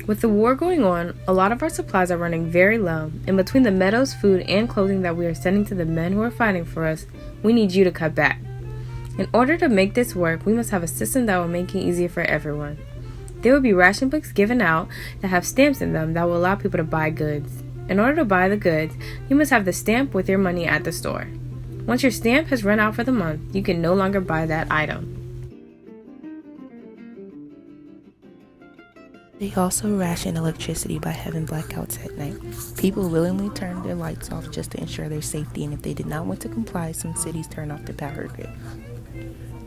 With the war going on, a lot of our supplies are running very low, and between the meadows, food, and clothing that we are sending to the men who are fighting for us, we need you to cut back. In order to make this work, we must have a system that will make it easier for everyone. There will be ration books given out that have stamps in them that will allow people to buy goods. In order to buy the goods, you must have the stamp with your money at the store. Once your stamp has run out for the month, you can no longer buy that item. They also ration electricity by having blackouts at night. People willingly turn their lights off just to ensure their safety, and if they did not want to comply, some cities turn off the power grid.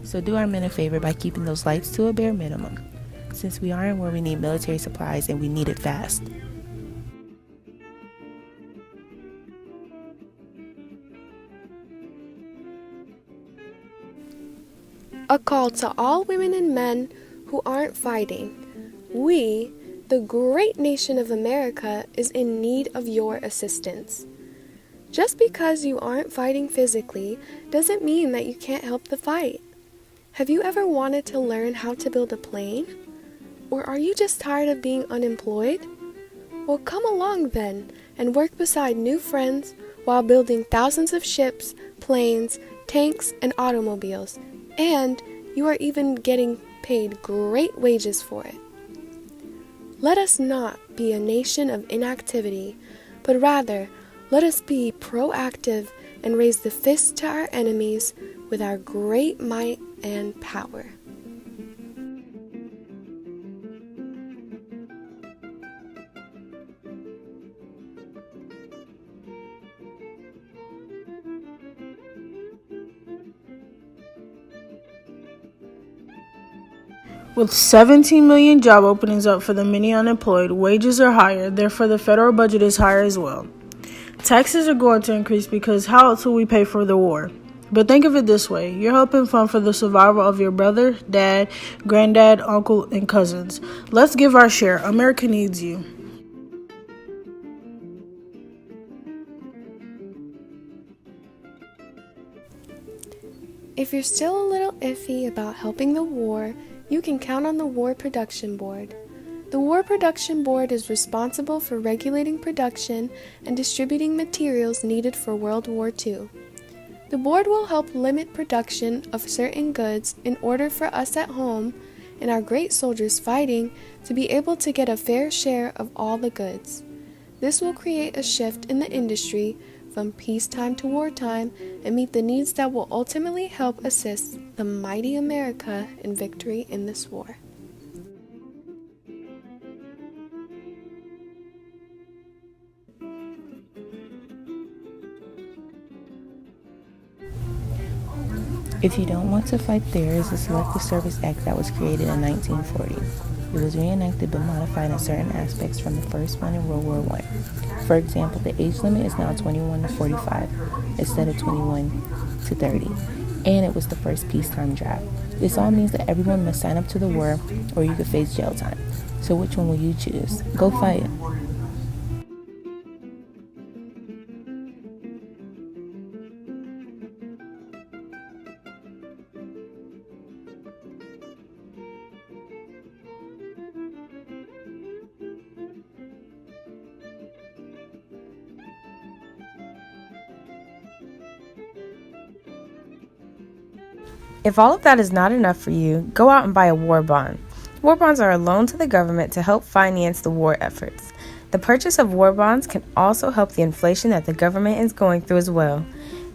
So do our men a favor by keeping those lights to a bare minimum, since we are in where we need military supplies and we need it fast. A call to all women and men who aren't fighting. We, the great nation of America, is in need of your assistance. Just because you aren't fighting physically doesn't mean that you can't help the fight. Have you ever wanted to learn how to build a plane? Or are you just tired of being unemployed? Well, come along then and work beside new friends while building thousands of ships, planes, tanks, and automobiles. And you are even getting paid great wages for it. Let us not be a nation of inactivity, but rather let us be proactive and raise the fist to our enemies with our great might and power. With 17 million job openings up for the many unemployed, wages are higher, therefore the federal budget is higher as well. Taxes are going to increase because how else will we pay for the war? But think of it this way, you're helping fund for the survival of your brother, dad, granddad, uncle, and cousins. Let's give our share. America needs you. If you're still a little iffy about helping the war, you can count on the War Production Board. The War Production Board is responsible for regulating production and distributing materials needed for World War II. The board will help limit production of certain goods in order for us at home and our great soldiers fighting to be able to get a fair share of all the goods. This will create a shift in the industry from peacetime to wartime and meet the needs that will ultimately help assist the mighty America in victory in this war. If you don't want to fight, there is a Selective Service Act that was created in 1940. It was reenacted but modified in certain aspects from the first one in World War I. For example, the age limit is now 21 to 45 instead of 21 to 30, and it was the first peacetime draft. This all means that everyone must sign up to the war or you could face jail time. So which one will you choose? Go fight. If all of that is not enough for you, go out and buy a war bond. War bonds are a loan to the government to help finance the war efforts. The purchase of war bonds can also help the inflation that the government is going through as well.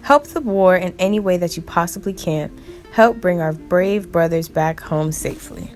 Help the war in any way that you possibly can. Help bring our brave brothers back home safely.